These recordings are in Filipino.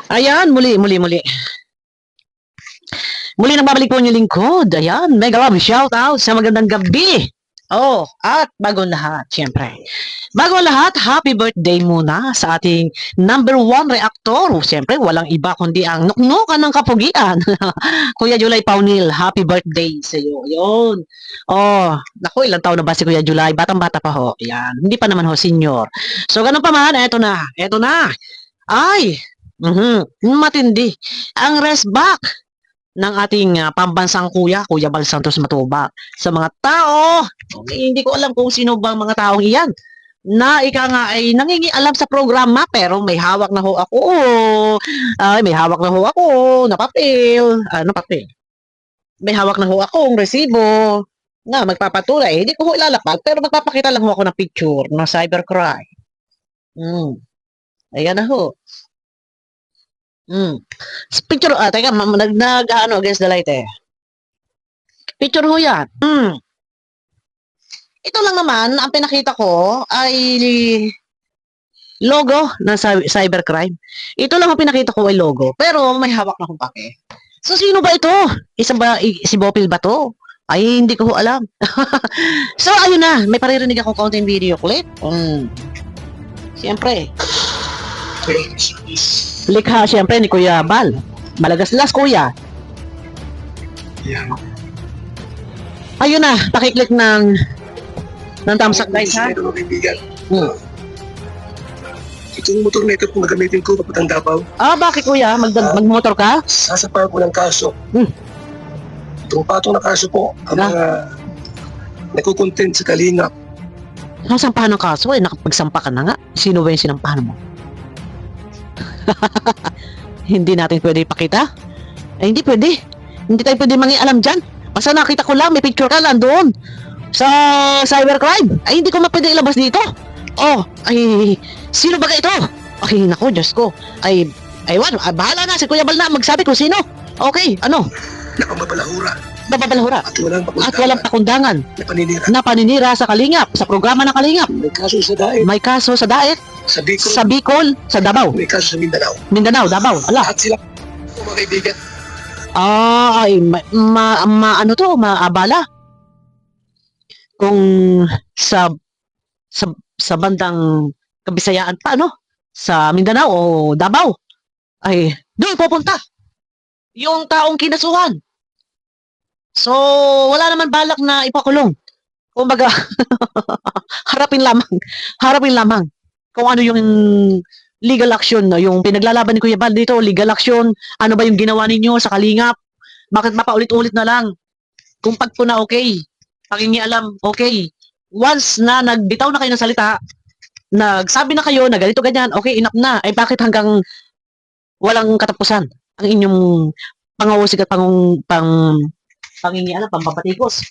Ayan, muli. Muli nang babalik po ang inyong lingkod. Ayan, mega love shout out sa magandang gabi. Oh, at bago lahat, syempre. Bago lahat, happy birthday muna sa ating number one reactor. Syempre, walang iba kundi ang nuknukan ng kapugian. Kuya July Paunil, happy birthday sa iyo. Yun. Oh, naku, ilang taon na ba si Kuya July? Batang-bata pa ho. Yan, hindi pa naman ho senior. So, ganun pa man, eto na. Ay, matindi. Ang rest back ng ating pambansang Kuya Bal Santos Matubang. Sa mga tao, okay, hindi ko alam kung sino bang mga taong iyan na ika nga ay nangingialam sa programa pero may hawak na ho ako. Ay, may hawak na ho ako na papel. Ano papel? May hawak na ho akong resibo na magpapatunay. Hindi ko ho ilalapag pero magpapakita lang ho ako ng picture ng cybercrime. Ayan na ho. Picture, teka, against the light eh. Picture ho yan. Ito lang naman, ang pinakita ko ay logo ng cybercrime. Ito lang ang pinakita ko ay logo, pero may hawak na akong pake. So, sino ba ito? Si Bopil ba to? Ay, hindi ko alam. So, ayun na, may paririnig akong content video clip. Siyempre. Likha siyempre ni Kuya Bal. Malagaslas, Kuya. Yeah. Ayun na, pakiclick ng thumbs up guys ha. Itong motor na ito kung gagamitin ko papuntang Davao. Bakit Kuya? Magmotor ka? Sasapahan ko ng kaso. Itong patong na kaso po ang mga nagkukontent sa Kalingap. Sampahan ng kaso eh, nakapagsampa ka na nga. Sino ba yung sinampahan mo? Hindi natin pwede ipakita? Ay, hindi pwede. Hindi tayo pwede mangialam dyan. Basta nakita ko lang, may picture ka lang doon sa cybercrime. Ay, hindi ko mapwede ilabas dito. Ay, sino ba ito? Ay, nako, Diyos ko. Ay, bahala na, si Kuya Bal na magsabi kung sino. Okay, ano? Napabalahura. At walang pakundangan. Na paninira sa Kalingap, sa programa ng Kalingap. May kaso sa Daet. Sa Bicol, sa Davao. May kaso sa Mindanao, Davao. Ala. At sila, mga kaibigan. Ay, maabala. Kung sa bandang Kabisayaan pa, no? Sa Mindanao o Davao, ay doon pupunta yung taong kinasuhan. So, wala naman balak na ipakulong. Kumbaga, harapin lamang kung ano yung legal action, no? Yung pinaglalaban ni Kuya Bal dito, legal action, ano ba yung ginawa ninyo sa Kalingap? Bakit mapaulit-ulit na lang? Kung pagpuna, okay. Pakingialam, okay. Once na nagbitaw na kayo ng salita, nagsabi na kayo na ganito ganyan, okay, enough na. Ay bakit hanggang walang katapusan ang inyong pangawusig at pangingialam, pampapatikos?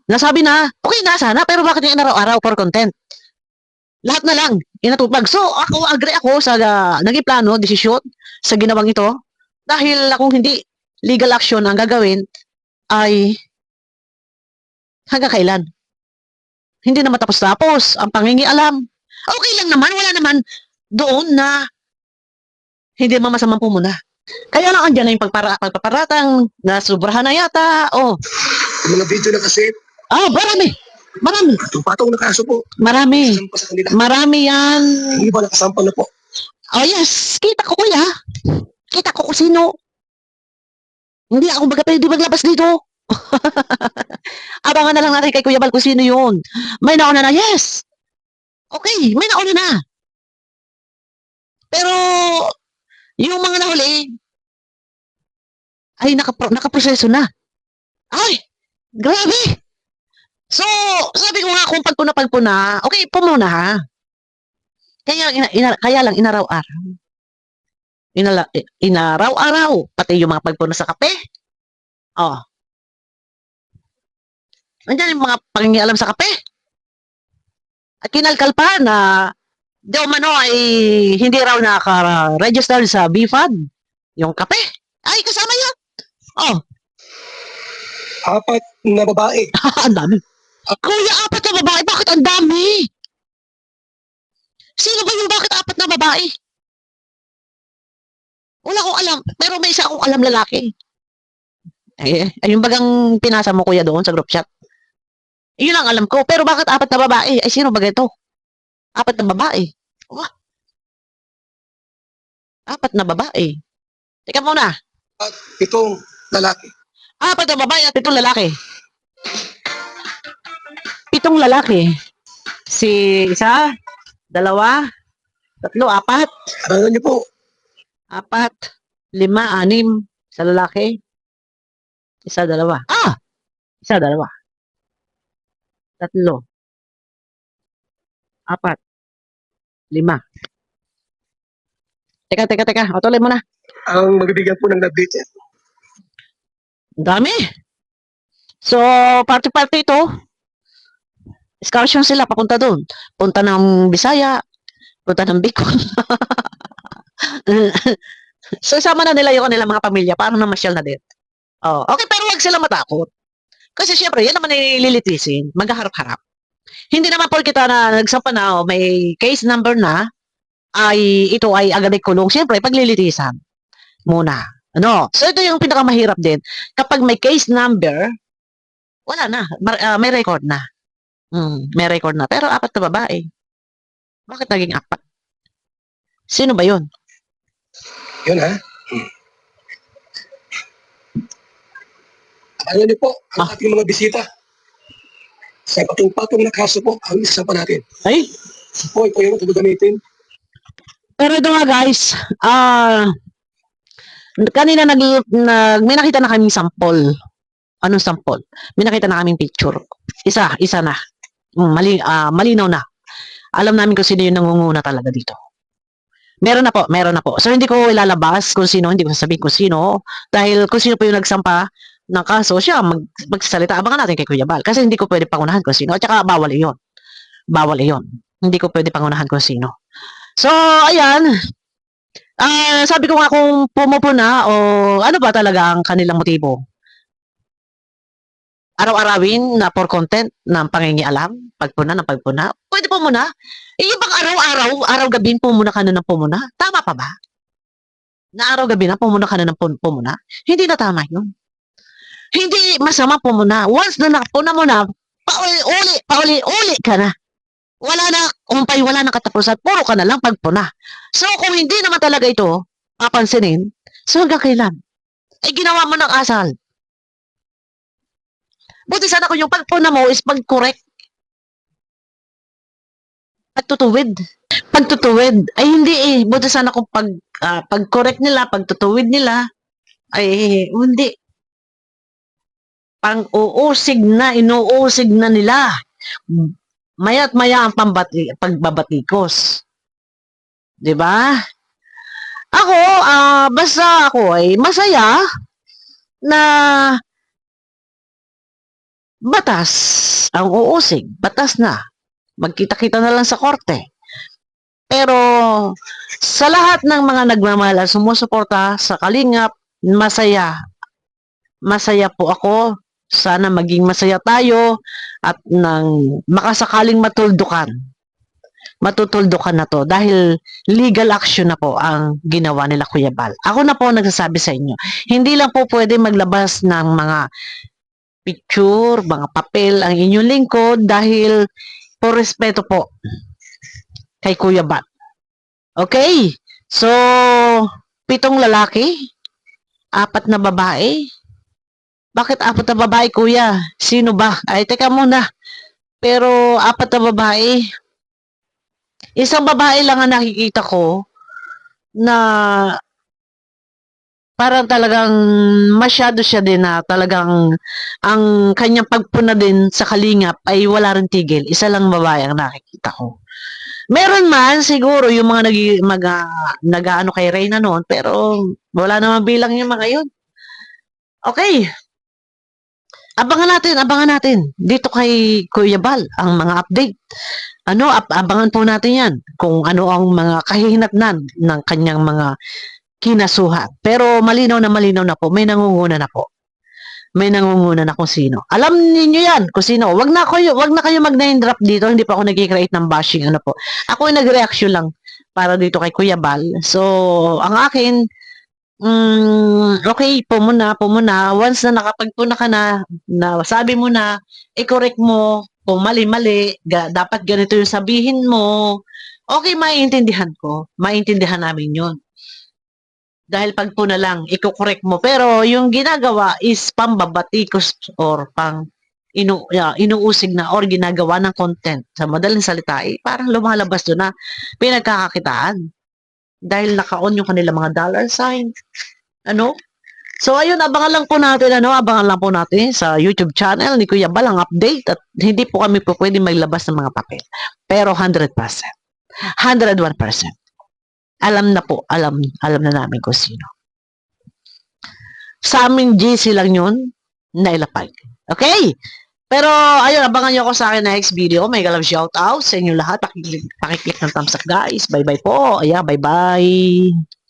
Nasabi na, okay na sana, pero bakit yung inaraw-araw for content? Lahat na lang, inatupag. So, ako, agree ako sa naging plano, desisyon sa ginawang ito. Dahil kung hindi legal action ang gagawin, ay hanggang kailan? Hindi na matapos-tapos ang pangingialam. Okay lang naman, wala naman doon na hindi mamasamang pumuna. Kaya lang andyan na yung pagpaparatang na sobrahan na yata. Yung mga video na kasi. Marami. Itong patong na kaso po. Marami yan. Hindi ba nakasampal na po? Yes. Kita ko Kuya. Kita ko kung sino. Hindi ako pwede maglabas dito. Abangan na lang natin kay Kuya Bal kung sino yun. May nauna na, yes. Okay, may nauna na. Pero, yung mga nahuli, ay nakaproseso na. Ay, grabe. So, sabi ko nga kung pagpuna, okay, pumuna ha. Kaya lang inaraw-araw. Inaraw-araw. Pati yung mga pagpuna sa kape. Nandiyan yung mga pangingialam sa kape. At kinalkal pa na di umano ay hindi raw naka-register sa BFAD. Yung kape. Ay, kasama yan. 4 na babae. Ang dami. Kuya, 4 na babae? Bakit ang dami? Sino ba yung bakit 4 na babae? Wala akong alam, pero may isa akong alam lalaki. Ayun bagang pinasa mo kuya doon sa group chat. Yun ang alam ko. Pero bakit apat na babae? Ay, sino ba ito? Apat na babae. Wah, apat na babae. Teka muna. At itong lalaki. Apat na babae at pitong lalaki. Pitong lalaki. Si isa, dalawa, tatlo, apat, Abangan niyo po. apat, lima, anim sa lalaki. Isa, dalawa. Isa, dalawa. Tatlo, apat, lima. Teka. O, tuloy mo na. Ang magbibigyan po ng love date. Ang dami. So, party-party ito. Excursion sila papunta doon. Punta ng Bisaya, punta ng Bicol. So, sama na nila yung kanilang mga pamilya. Paano na masyal na din? Oh, okay, pero wag sila matakot. Kasi syempre, yan naman ay lilitisin. Maghaharap-harap. Hindi naman porkita na nagsampa na o may case number na, ay ito ay agad ay kulong. Syempre, paglilitisan muna. Ano? So, ito yung pinakamahirap din. Kapag may case number, wala na. May record na. May record na. Pero apat na babae. Bakit naging apat? Sino ba yun? Yun ha. Abangan niyo po ang ating mga bisita. Sa patong-patong na kaso po, ang isa pa natin. Ay, So po, ito yung gagamitin. pero ito nga guys, kanina may nakita na kaming sample. Anong sample? May nakita na kaming picture. Isa na. Malinaw na. Alam namin kung sino yung nangunguna talaga dito. Meron na po. So, hindi ko ilalabas kung sino, hindi ko sasabihin kung sino. Dahil kung sino po yung nagsampa ng kaso, siya magsasalita. Abangan natin kay Kuya Bal. Kasi hindi ko pwede pangunahan kung sino. At saka bawal iyon. Hindi ko pwede pangunahan kung sino. So, ayan. Sabi ko nga kung pumupuna o ano ba talaga ang kanilang motibo. Araw-arawin na for content ng pangingialam, pagpuna, pwede po muna. Yung bang araw-gabi pumuna ka na ng pumuna, tama pa ba? Na araw-gabi na pumuna ka na ng pumuna, hindi na tama yun. Hindi masama pumuna. Once na nakapuna mo na, pauli ka na. Wala na katapusan, puro ka na lang pagpuna. So, kung hindi naman talaga ito, papansinin, so hanggang kailan? Ay, ginawa mo ng asal. Buti sana kung yung pagpuna mo is pag-correct. Pagtutuwid. Ay, hindi eh. Buti sana kung pag-correct nila, pagtutuwid nila, ay, hindi. Inuusig na nila. Maya't maya ang pagbabatikos. 'Di ba? Ako, basta ako ay masaya na batas ang uusig. Batas na. Magkita-kita na lang sa korte. Pero sa lahat ng mga nagmamahal at sumusuporta sa Kalingap, masaya. Masaya po ako. Sana maging masaya tayo at nang makasakaling matuldukan na to dahil legal action na po ang ginawa nila Kuya Bal. Ako na po nagsasabi sa inyo, hindi lang po pwede maglabas ng mga picture, mga papel ang inyong lingkod dahil por respeto po kay Kuya Bal. Okay? So, 7 lalaki, 4 na babae. Bakit 4 na babae, Kuya? Sino ba? Ay, teka muna. Pero 4 na babae, isang babae lang ang nakikita ko na parang talagang masyado siya din na talagang ang kanyang pagpuna din sa Kalingap ay wala rin tigil. Isa lang babae ang nakikita ko. Meron man siguro yung mga nag-ano kay Reyna noon, pero wala naman bilang yung mga yun. Okay. Abangan natin dito kay Kuya Bal ang mga update. Abangan po natin yan kung ano ang mga kahihinatnan ng kanyang mga kinasuhan. Pero malinaw na po, may nangunguna na po. May nangunguna na kung sino. Alam niyo yan kung sino. Wag na kayo mag-name drop dito, hindi pa ako nag-create ng bashing Ako ay nag-reaction lang para dito kay Kuya Bal. So, ang akin, okay, pumuna. Once na nakapagpuna ka na sabi mo na, i-correct mo kung mali-mali, dapat ganito yung sabihin mo. Okay, maiintindihan ko. Maiintindihan namin yun. Dahil pag puna lang, i-correct mo. Pero yung ginagawa is pambabatikos or inuusig na or ginagawa ng content. Sa madaling salita, parang lumalabas doon na pinagkakakitaan. Dahil naka-on yung kanilang mga dollar sign. Ano? So, ayun, abangan lang po natin sa YouTube channel ni Kuya Bal ang update at hindi po kami po pwede maglabas ng mga papel. Pero 100%. 101%. Alam na namin kung sino. Sa aming GC lang yun, nailapag. Okay? Pero, ayun, abangan nyo ako sa akin next video. May love shout out sa inyo lahat. Pakiclick ng thumbs up, guys. Bye-bye po. Ayan, bye-bye.